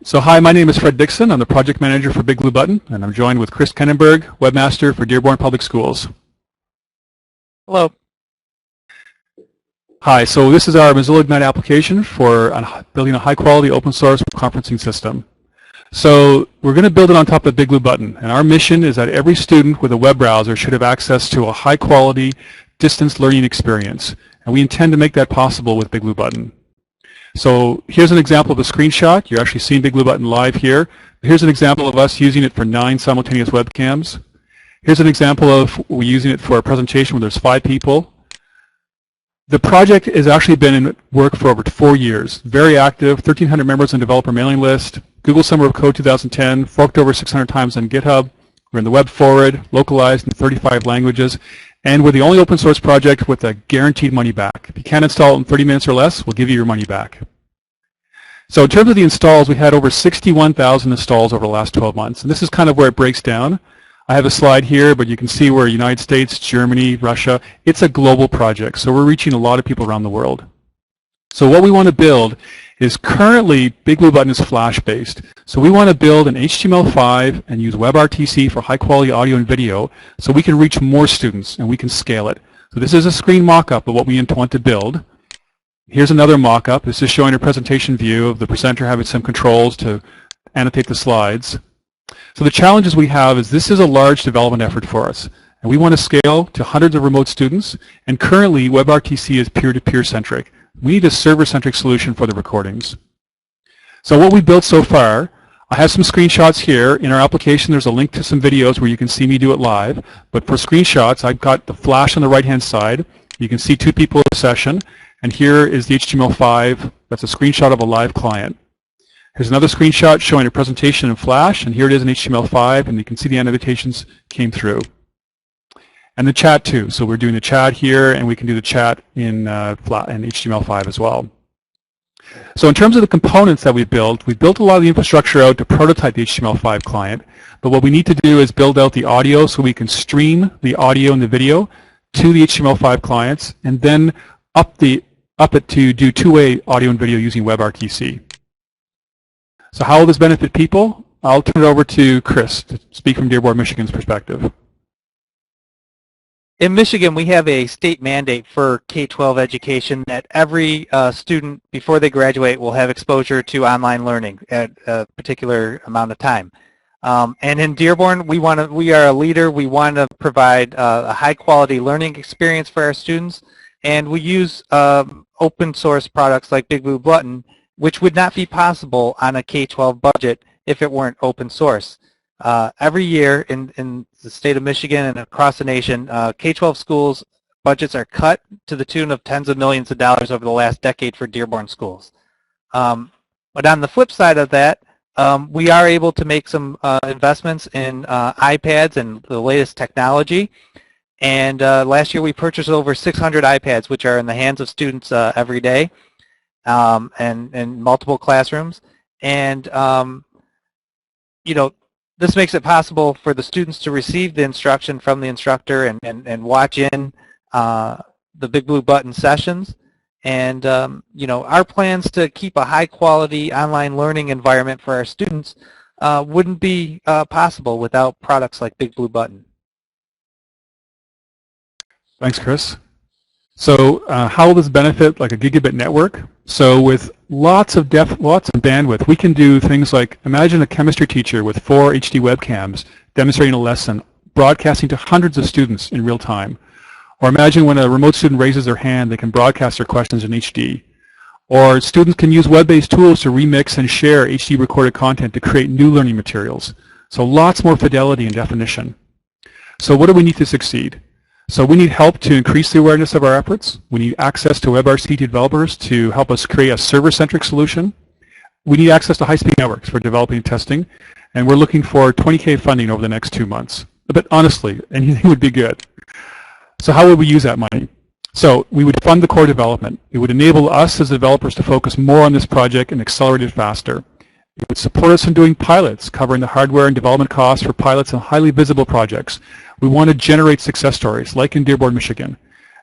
So hi, my name is Fred Dixon. I'm the project manager for BigBlueButton, and I'm joined with Chris Kennenberg, webmaster for Dearborn Public Schools. Hello. Hi, so this is our Mozilla Ignite application for building a high-quality open-source conferencing system. So we're going to build it on top of BigBlueButton, and our mission is that every student with a web browser should have access to a high-quality distance learning experience, and we intend to make that possible with BigBlueButton. So here's an example of a screenshot. You're actually seeing BigBlueButton live here. Here's an example of us using it for 9 simultaneous webcams. Here's an example of we're using it for a presentation where there's 5 people. The project has actually been in work for over 4 years. Very active, 1,300 members on developer mailing list. Google Summer of Code 2010, forked over 600 times on GitHub. We're in the web forward, localized in 35 languages. And we're the only open source project with a guaranteed money back. If you can't install it in 30 minutes or less, we'll give you your money back. So in terms of the installs, we had over 61,000 installs over the last 12 months. And this is kind of where it breaks down. I have a slide here, but you can see where United States, Germany, Russia, it's a global project. So we're reaching a lot of people around the world. So what we want to build is currently BigBlueButton is Flash-based. So we want to build an HTML5 and use WebRTC for high-quality audio and video so we can reach more students and we can scale it. So this is a screen mock-up of what we want to build. Here's another mock-up. This is showing a presentation view of the presenter having some controls to annotate the slides. So the challenges we have is this is a large development effort for us. And we want to scale to hundreds of remote students. And currently, WebRTC is peer-to-peer centric. We need a server-centric solution for the recordings. So what we built so far, I have some screenshots here. In our application, there's a link to some videos where you can see me do it live. But for screenshots, I've got the Flash on the right-hand side. You can see 2 people in a session. And here is the HTML5. That's a screenshot of a live client. Here's another screenshot showing a presentation in Flash. And here it is in HTML5. And you can see the annotations came through. And the chat too. So we're doing the chat here, and we can do the chat in HTML5 as well. So in terms of the components that we built a lot of the infrastructure out to prototype the HTML5 client. But what we need to do is build out the audio so we can stream the audio and the video to the HTML5 clients, and then up it to do two-way audio and video using WebRTC. So how will this benefit people? I'll turn it over to Chris to speak from Dearborn, Michigan's perspective. In Michigan, we have a state mandate for K-12 education that every student, before they graduate, will have exposure to online learning at a particular amount of time. And in Dearborn, we are a leader. We want to provide a high-quality learning experience for our students, and we use open source products like BigBlueButton, which would not be possible on a K-12 budget if it weren't open source. Every year in the state of Michigan and across the nation, K-12 schools budgets are cut to the tune of tens of millions of dollars over the last decade for Dearborn schools. But on the flip side of that, we are able to make some investments in iPads and the latest technology. And last year we purchased over 600 iPads, which are in the hands of students every day and in multiple classrooms. And you know, this makes it possible for the students to receive the instruction from the instructor and watch in the BigBlueButton sessions. And you know, our plans to keep a high-quality online learning environment for our students wouldn't be possible without products like BigBlueButton. Thanks, Chris. So how will this benefit like a gigabit network? So with lots of bandwidth, we can do things like, imagine a chemistry teacher with 4 HD webcams demonstrating a lesson, broadcasting to hundreds of students in real time. Or imagine when a remote student raises their hand, they can broadcast their questions in HD. Or students can use web-based tools to remix and share HD recorded content to create new learning materials. So lots more fidelity and definition. So what do we need to succeed? So we need help to increase the awareness of our efforts. We need access to WebRTC developers to help us create a server-centric solution. We need access to high-speed networks for developing and testing. And we're looking for $20K funding over the next 2 months. But honestly, anything would be good. So how would we use that money? So we would fund the core development. It would enable us as developers to focus more on this project and accelerate it faster. It would support us in doing pilots, covering the hardware and development costs for pilots on highly visible projects. We want to generate success stories, like in Dearborn, Michigan.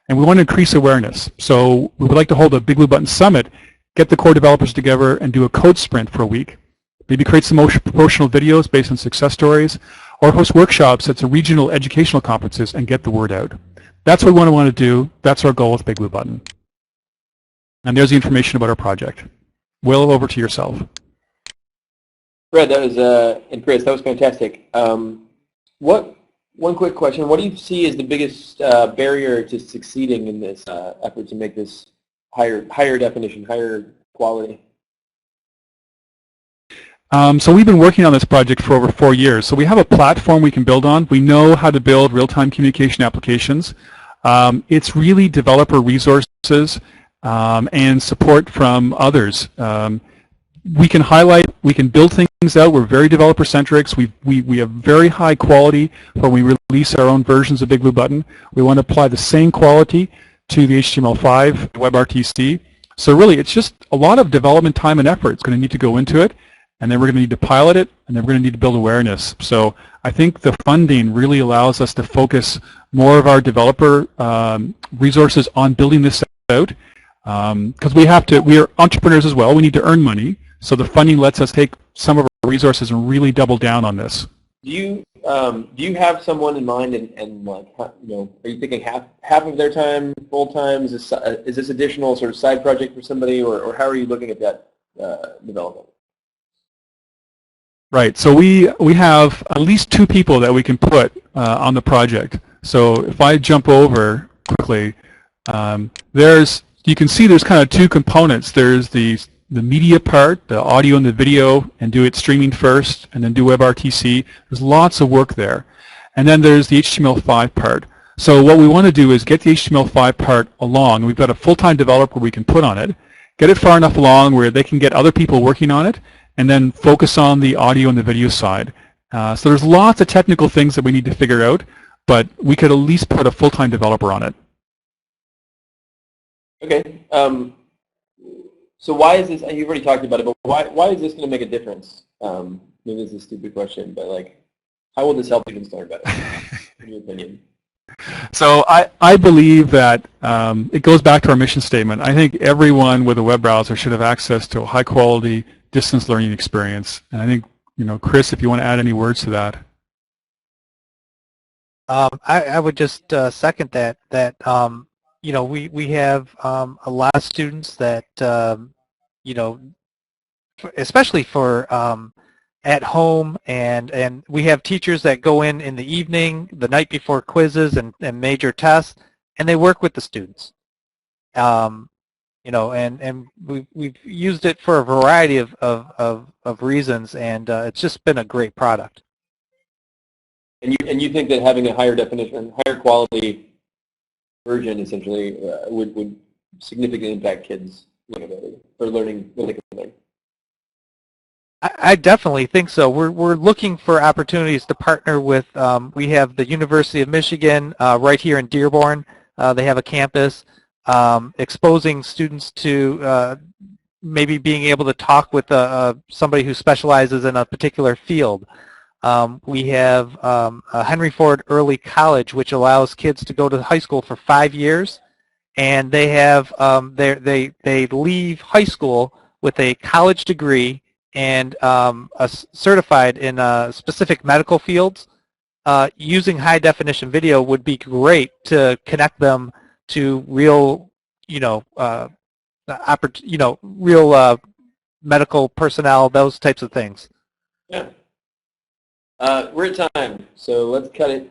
And we want to increase awareness. So we would like to hold a BigBlueButton Summit, get the core developers together and do a code sprint for a week, Maybe create some promotional videos based on success stories, or host workshops at some regional educational conferences and get the word out. That's what we want to do. That's our goal with BigBlueButton. And there's the information about our project. Will, over to yourself. Fred, that was, and Chris, that was fantastic. One quick question, what do you see as the biggest barrier to succeeding in this effort to make this higher definition, higher quality? So we've been working on this project for over 4 years. So we have a platform we can build on. We know how to build real-time communication applications. It's really developer resources and support from others. We can highlight, we can build things out. We're very developer-centric. We have very high quality when we release our own versions of BigBlueButton. We want to apply the same quality to the HTML5 WebRTC. So really, it's just a lot of development time and effort. It's going to need to go into it, and then we're going to need to pilot it, and then we're going to need to build awareness. So I think the funding really allows us to focus more of our developer resources on building this out, because we are entrepreneurs as well. We need to earn money. So the funding lets us take some of our resources and really double down on this. Do you have someone in mind, and like, you know, are you thinking half of their time full time? Is this additional sort of side project for somebody, or how are you looking at that development? Right. So we have at least 2 people that we can put on the project. So if I jump over quickly, you can see there's kind of 2 components. There's the media part, the audio and the video, and do it streaming first, and then do WebRTC. There's lots of work there. And then there's the HTML5 part. So what we want to do is get the HTML5 part along. We've got a full-time developer we can put on it, get it far enough along where they can get other people working on it, and then focus on the audio and the video side. So there's lots of technical things that we need to figure out, but we could at least put a full-time developer on it. Okay. So why is this, and you've already talked about it, but why is this going to make a difference? Maybe this is a stupid question, but like, how will this help even start better, in your opinion? So I believe that it goes back to our mission statement. I think everyone with a web browser should have access to a high-quality distance learning experience. And I think, you know, Chris, if you want to add any words to that. I would just second that, you know, we have a lot of students that, you know, especially for at home, and we have teachers that go in the evening, the night before quizzes and major tests, and they work with the students. You know, and we've used it for a variety of reasons, and it's just been a great product. And you think that having a higher definition, higher quality version essentially would significantly impact kids' learning or learning when they can learn? I definitely think so. We're looking for opportunities to partner with. We have the University of Michigan right here in Dearborn. They have a campus exposing students to maybe being able to talk with somebody who specializes in a particular field. We have Henry Ford Early College, which allows kids to go to high school for 5 years, and they have they leave high school with a college degree and certified in specific medical fields. Using high definition video would be great to connect them to real, real medical personnel, those types of things. Yeah. We're at time, so let's cut it